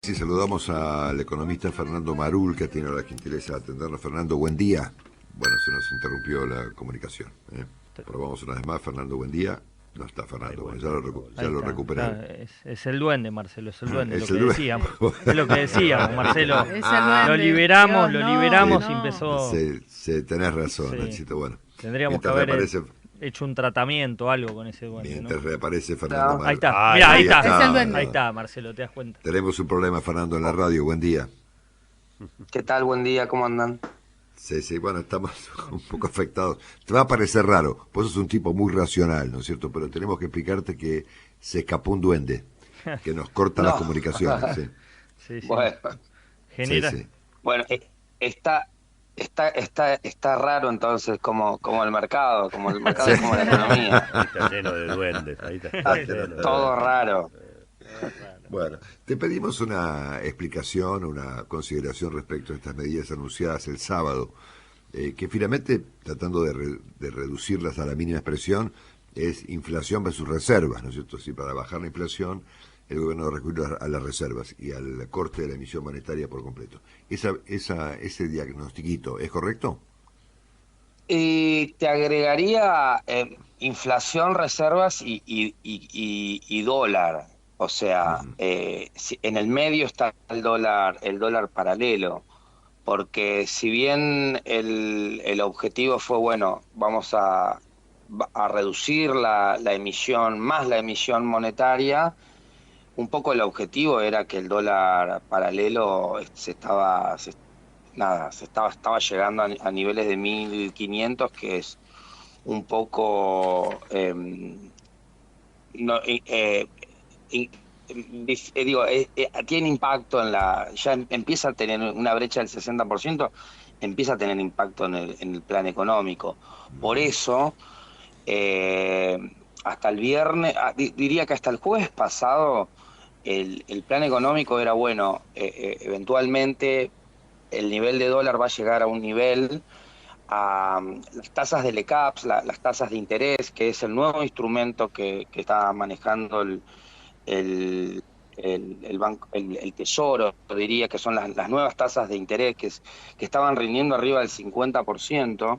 Sí, saludamos al economista Fernando Marul, que tiene la gentileza de atendernos. Fernando, buen día. Bueno, se nos interrumpió la comunicación. Probamos una vez más. Fernando, buen día. No está Fernando, bueno, ya lo recuperaron. Es el duende, Marcelo, es el duende, Es lo el que duende. decíamos. Es lo que decíamos, Marcelo. Es el duende. Lo liberamos Dios, y no. empezó. Tenés razón, Sí. Nachito. Bueno, Tendríamos que mientras haber reaparece, hecho un tratamiento, algo con ese duende, mientras ¿no? reaparece Fernando Marul. Ahí está, Ay, mirá, ahí ahí está. está. Es el duende. Ahí está, Marcelo, te das cuenta. Tenemos un problema, Fernando, en la radio. Buen día. ¿Qué tal? Buen día, ¿cómo andan? Sí, bueno, estamos un poco afectados. Te va a parecer raro, vos sos un tipo muy racional, ¿no es cierto? Pero tenemos que explicarte que se escapó un duende, que nos corta las No. comunicaciones. Sí. Sí, sí. Bueno, Genera. Sí. bueno, está raro entonces como el mercado, como la economía. Ahí está lleno de duendes. Ahí está lleno de Todo duendes. raro. Bueno, te pedimos una explicación, una consideración respecto a estas medidas anunciadas el sábado, que finalmente, tratando de reducirlas a la mínima expresión, es inflación versus reservas, ¿no es cierto? Si para bajar la inflación el gobierno recurre a las reservas y al corte de la emisión monetaria por completo. Ese diagnostiquito, ¿es correcto? Y te agregaría inflación, reservas y dólar. O sea, en el medio está el dólar paralelo. Porque si bien el objetivo fue, bueno, vamos a reducir la emisión, más la emisión monetaria, un poco el objetivo era que el dólar paralelo estaba llegando a niveles de 1.500, que es un poco no, tiene impacto ya empieza a tener una brecha del 60%, empieza a tener impacto en el plan económico. Por eso, hasta el viernes, diría que hasta el jueves pasado, el plan económico era, bueno, eventualmente el nivel de dólar va a llegar a un nivel, a las tasas de LECAPS, las tasas de interés, que es el nuevo instrumento que está manejando el banco, el Tesoro, diría que son las nuevas tasas de interés que estaban rindiendo arriba del 50%,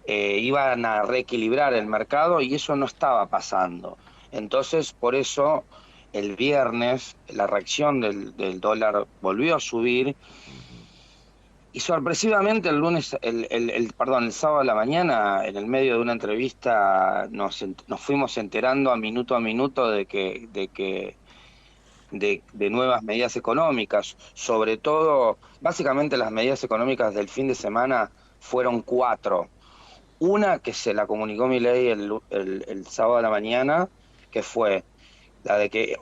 iban a reequilibrar el mercado y eso no estaba pasando. Entonces, por eso, el viernes la reacción del dólar volvió a subir. Y sorpresivamente el sábado a la mañana, en el medio de una entrevista, nos fuimos enterando a minuto de nuevas medidas económicas. Sobre todo, básicamente las medidas económicas del fin de semana fueron 4. Una que se la comunicó Milei el sábado a la mañana, que fue la de que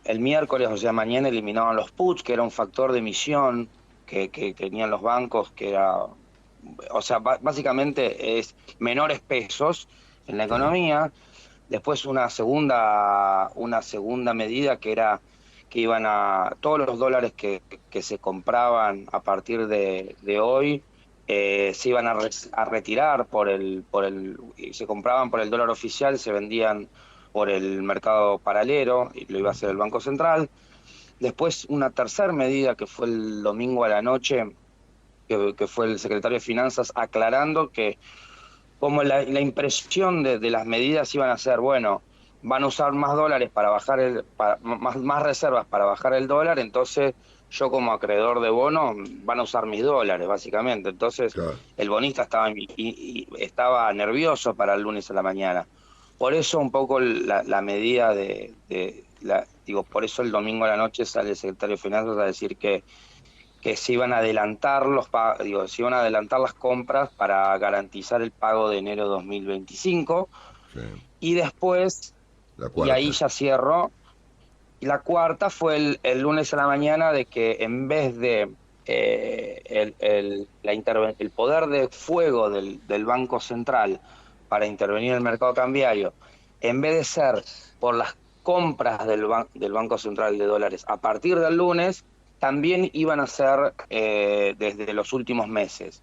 el miércoles, o sea, mañana, eliminaban los puts, que era un factor de emisión que tenían los bancos, que era, o sea, básicamente es menores pesos en la economía. Después una segunda medida que era que iban a todos los dólares que se compraban a partir de hoy, se iban a retirar se compraban por el dólar oficial, se vendían por el mercado paralelo, y lo iba a hacer el Banco Central. Después una tercera medida que fue el domingo a la noche, que fue el secretario de Finanzas aclarando que como la impresión de las medidas iban a ser, bueno, van a usar más dólares para bajar más reservas para bajar el dólar, entonces yo como acreedor de bonos van a usar mis dólares, básicamente. Entonces Claro. el bonista estaba nervioso para el lunes a la mañana. Por eso un poco la medida por eso el domingo a la noche sale el secretario de Finanzas a decir que se iban a adelantar se iban a adelantar las compras para garantizar el pago de enero 2025. Sí. Y después, La y cuarta. ahí ya cierro, y la cuarta fue el lunes a la mañana, de que en vez de el poder de fuego del Banco Central para intervenir en el mercado cambiario, en vez de ser por las compras del Banco Central de dólares a partir del lunes, también iban a ser desde los últimos meses.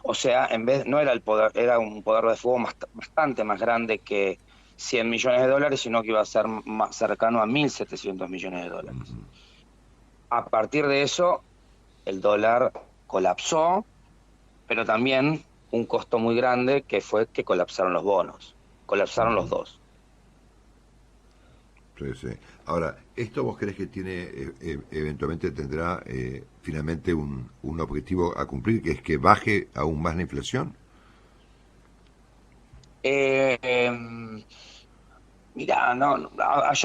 O sea, no era era un poder de fuego bastante más grande que 100 millones de dólares, sino que iba a ser más cercano a 1.700 millones de dólares. A partir de eso, el dólar colapsó, pero también un costo muy grande que fue que colapsaron los bonos, colapsaron los dos. Sí, sí. Ahora, ¿esto vos crees que tiene, eventualmente tendrá finalmente un objetivo a cumplir, que es que baje aún más la inflación? Mirá,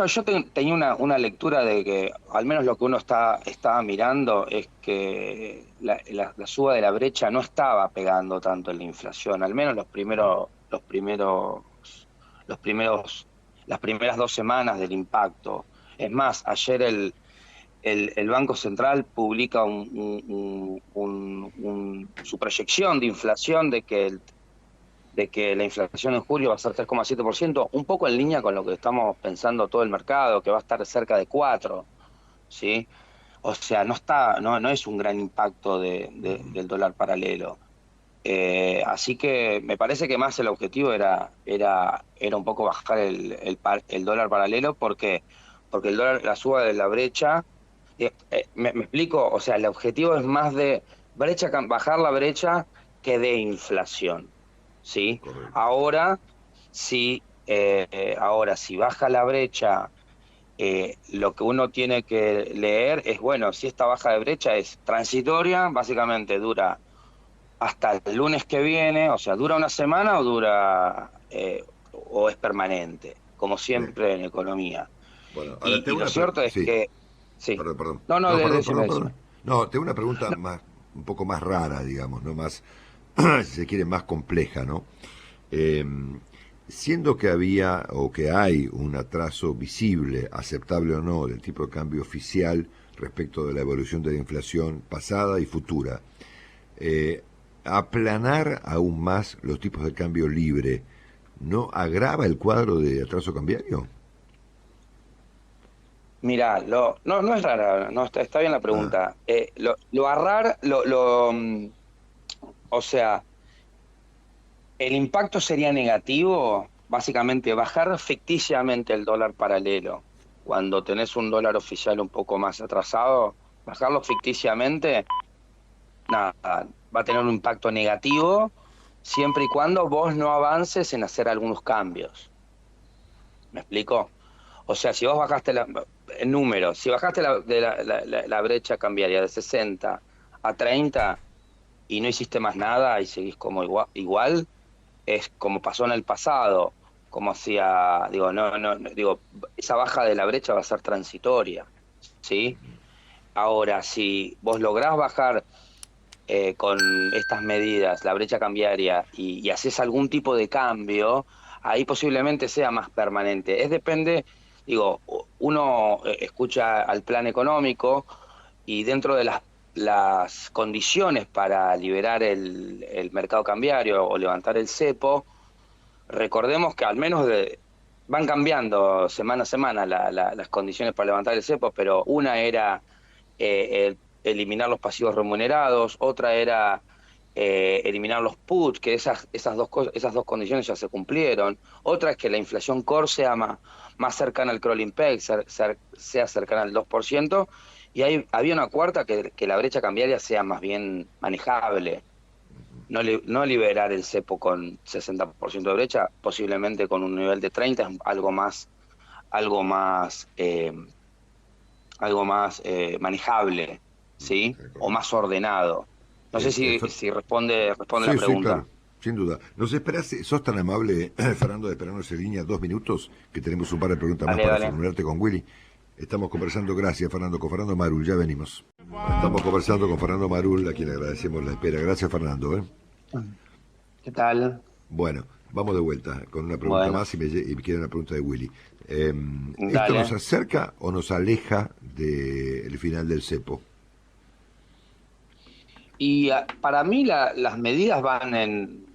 yo tenía una lectura de que al menos lo que uno estaba mirando es que la suba de la brecha no estaba pegando tanto en la inflación, al menos los primeros, las primeras 2 semanas del impacto. Es más, ayer el Banco Central publica su proyección de inflación de que la inflación en julio va a ser 3,7%, un poco en línea con lo que estamos pensando todo el mercado, que va a estar cerca de 4%, ¿sí? O sea, no es un gran impacto del dólar paralelo. Así que me parece que más el objetivo era un poco bajar el dólar paralelo, porque el dólar, la suba de la brecha, me explico, o sea, el objetivo es más de bajar la brecha que de inflación, ¿sí? Correcto. Ahora, si baja la brecha, lo que uno tiene que leer es, bueno, si esta baja de brecha es transitoria, básicamente dura hasta el lunes que viene, o sea, dura una semana o es permanente, como Bien. siempre en economía. Bueno, ahora Y lo cierto es sí, que, sí, perdón, perdón. no, No, perdón, decime, perdón, decime. perdón. No, tengo una pregunta un poco más rara, digamos, ¿no? Más, si se quiere, más compleja, ¿no? Eh, Siendo que había o que hay un atraso visible, aceptable o no, del tipo de cambio oficial respecto de la evolución de la inflación pasada y futura, eh, aplanar aún más los tipos de cambio libre, ¿no agrava el cuadro de atraso cambiario? Mirá, no es rara, no, está bien la Ah, pregunta. O sea, el impacto sería negativo, básicamente bajar ficticiamente el dólar paralelo. Cuando tenés un dólar oficial un poco más atrasado, bajarlo ficticiamente, nada, va a tener un impacto negativo siempre y cuando vos no avances en hacer algunos cambios. ¿Me explico? O sea, si vos bajaste en números, si bajaste la brecha cambiaria de 60 a 30 y no hiciste más nada y seguís como igual, es como pasó en el pasado, como hacía, digo, digo, esa baja de la brecha va a ser transitoria, ¿sí? Ahora, si vos lográs bajar con estas medidas la brecha cambiaria y haces algún tipo de cambio, ahí posiblemente sea más permanente. Depende, digo, uno escucha al plan económico y dentro de las condiciones para liberar el mercado cambiario o levantar el cepo, recordemos que al menos van cambiando semana a semana las condiciones para levantar el cepo, pero una era eliminar los pasivos remunerados, otra era eliminar los puts, que esas dos condiciones ya se cumplieron, otra es que la inflación core sea más cercana al crawling peg, sea cercana al 2%, y había una cuarta que la brecha cambiaria sea más bien manejable. No liberar el cepo con 60% de brecha, posiblemente con un nivel de 30 es algo más manejable, ¿sí? O correcto. más ordenado. No sé Eh, eh, si, Fer- si responde la Sí, sí, claro, pregunta. sin duda. ¿Nos esperás, sos tan amable, Fernando, de esperarnos en línea 2 minutos, que tenemos un par de preguntas más Dale, para dale. formularte con Willy? Estamos conversando, gracias Fernando, con Fernando Marul, ya venimos. Estamos conversando con Fernando Marul, a quien agradecemos la espera. Gracias Fernando. ¿Qué tal? Bueno, vamos de vuelta con una pregunta Bueno, más y me queda una pregunta de Willy. ¿Esto nos dale. acerca o nos aleja del final del cepo? Y para mí las medidas van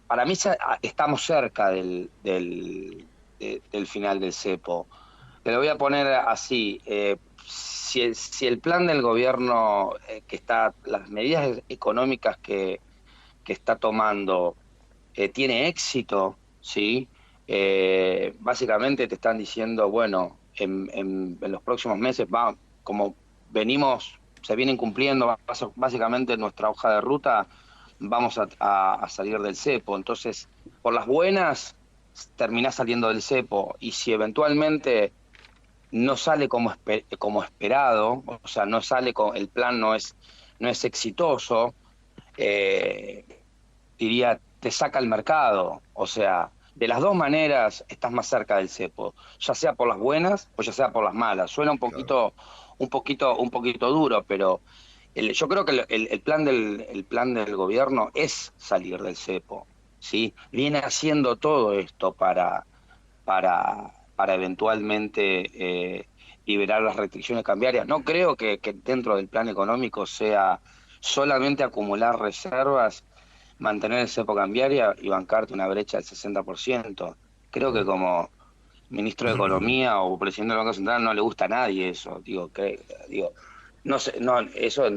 para mí estamos cerca del final del cepo. Te lo voy a poner así. Si el plan del gobierno, las medidas económicas que está tomando, tiene éxito, ¿sí? Básicamente te están diciendo, bueno, en los próximos meses como se vienen cumpliendo básicamente nuestra hoja de ruta, vamos a salir del cepo. Entonces, por las buenas, terminás saliendo del cepo, y si eventualmente no sale como esperado, o sea, no sale el plan no es exitoso, eh, diría, te saca el mercado. O sea, de las dos maneras estás más cerca del cepo, ya sea por las buenas o ya sea por las malas. Suena Claro. un poquito duro, pero yo creo que el plan del gobierno es salir del cepo, ¿sí? Viene haciendo todo esto para eventualmente liberar las restricciones cambiarias. No creo que dentro del plan económico sea solamente acumular reservas, mantener el cepo cambiaria y bancarte una brecha del 60%. Creo que Claro. como ministro de Economía o presidente del Banco Central no le gusta a nadie eso. Digo, no sé, no, eso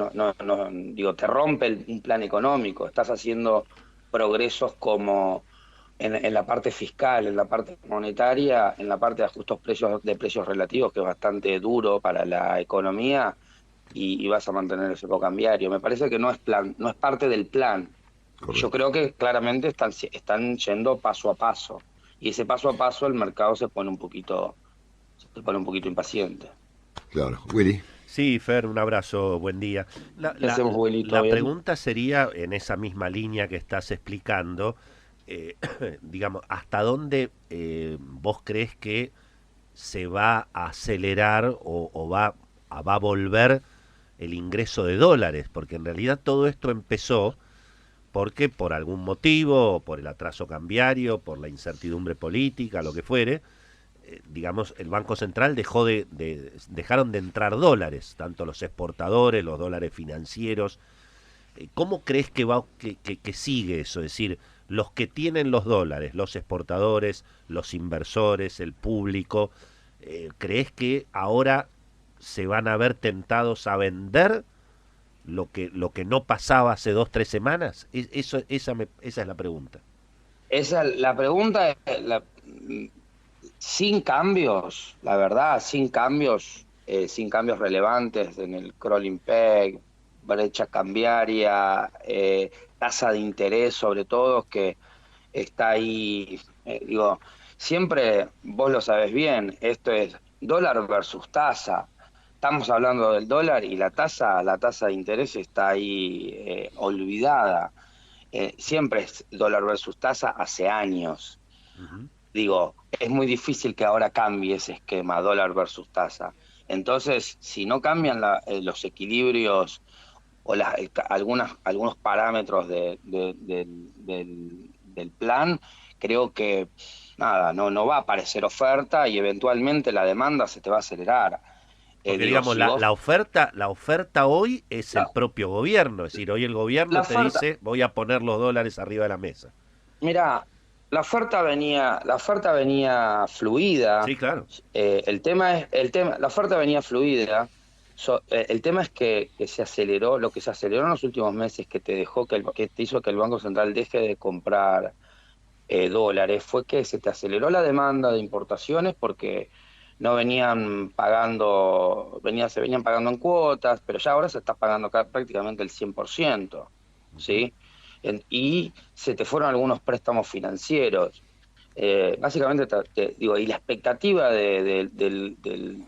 digo, te rompe un plan económico. Estás haciendo progresos como en la parte fiscal, en la parte monetaria, en la parte de ajustes de precios relativos, que es bastante duro para la economía, y vas a mantener el cepo cambiario. Me parece que no es parte del plan. Yo Correcto. creo que claramente están yendo paso a paso, y ese paso a paso el mercado se pone un poquito impaciente. Claro. Willy. Sí, Fer, un abrazo, buen día. La, ¿Qué la, hacemos, abuelito? la ¿Bien? pregunta sería, en esa misma línea que estás explicando, eh, digamos, ¿hasta dónde vos crees que se va a acelerar o va a volver el ingreso de dólares? Porque en realidad todo esto empezó porque por algún motivo, por el atraso cambiario, por la incertidumbre política, lo que fuere, digamos, el Banco Central dejaron de entrar dólares, tanto los exportadores, los dólares financieros. ¿Cómo crees que sigue eso? Es decir, los que tienen los dólares, los exportadores, los inversores, el público, ¿crees que ahora se van a ver tentados a vender lo que no pasaba hace 2, 3 semanas? Esa es la pregunta. La pregunta es, sin cambios, la verdad, sin cambios relevantes en el crawling peg, brecha cambiaria, tasa de interés sobre todo, que está ahí. Digo, siempre vos lo sabés bien, esto es dólar versus tasa. Estamos hablando del dólar, y la tasa de interés está ahí olvidada. Siempre es dólar versus tasa hace años. Ujú. Digo, es muy difícil que ahora cambie ese esquema, dólar versus tasa. Entonces, si no cambian los equilibrios o algunos parámetros del plan, creo que nada, no va a aparecer oferta, y eventualmente la demanda se te va a acelerar. Porque Digo, digamos, si la, vos... la oferta, la oferta hoy es el La, propio gobierno. Es decir, hoy el la gobierno te oferta, dice, voy a poner los dólares arriba de la mesa. mira, la oferta venía fluida. Sí, claro. La oferta venía fluida. El tema es que se aceleró. Lo que se aceleró en los últimos meses, que te hizo que el Banco Central deje de comprar dólares, fue que se te aceleró la demanda de importaciones, porque no venían pagando, se venían pagando en cuotas, pero ya ahora se está pagando prácticamente el 100%, Ujú. ¿sí? Y se te fueron algunos préstamos financieros. Básicamente, digo, y la expectativa de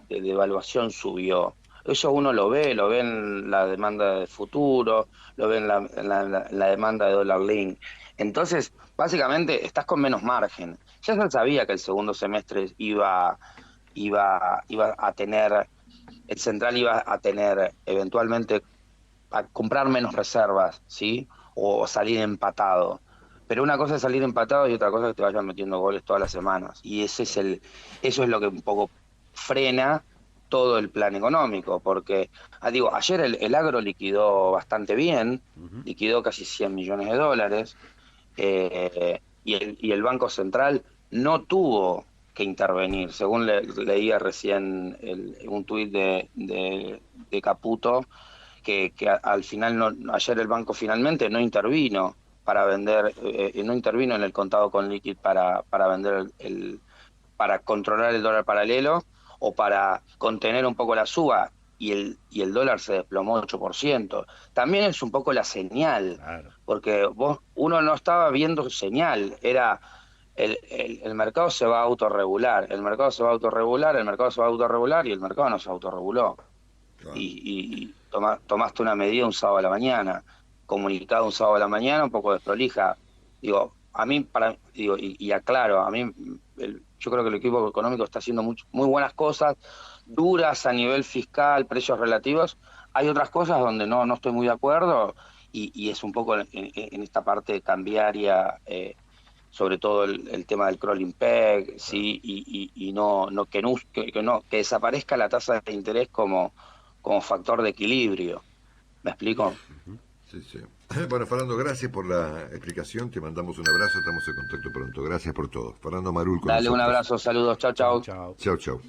devaluación subió. Eso uno lo ve en la demanda de futuro, lo ve en la demanda de dólar link. Entonces, básicamente, estás con menos margen. Ya se sabía que el segundo semestre iba a tener, el central iba a tener eventualmente a comprar menos reservas, ¿sí? O salir empatado. Pero una cosa es salir empatado, y otra cosa es que te vayan metiendo goles todas las semanas. Y eso es lo que un poco frena todo el plan económico, porque, digo, ayer el agro liquidó bastante bien, Ujú. liquidó casi 100 millones de dólares, y el Banco Central no tuvo que intervenir. Según leía recién un tuit de Caputo, que al final, ayer el banco finalmente no intervino para vender, no intervino en el contado con liquid para vender para controlar el dólar paralelo, o para contener un poco la suba. y el dólar se desplomó 8%. También es un poco la señal, Claro. porque uno no estaba viendo señal, era el mercado se va a autorregular, el mercado se va a autorregular, el mercado se va a autorregular y el mercado no se autorreguló. Claro. Y tomaste una medida un sábado a la mañana, comunicado un sábado a la mañana, un poco desprolija. Digo, a mí, y aclaro, a mí, yo creo que el equipo económico está haciendo muy buenas cosas, duras a nivel fiscal, precios relativos. Hay otras cosas donde no estoy muy de acuerdo, y es un poco en esta parte cambiaria, sobre todo el tema del crawling peg, sí, y que desaparezca la tasa de interés como factor de equilibrio. ¿Me explico? Sí, sí. Bueno, Fernando, gracias por la explicación. Te mandamos un abrazo. Estamos en contacto pronto. Gracias por todo. Fernando Marul con Dale un nosotros. abrazo, saludos, chau, Chau, chau. chau. Chau, chau.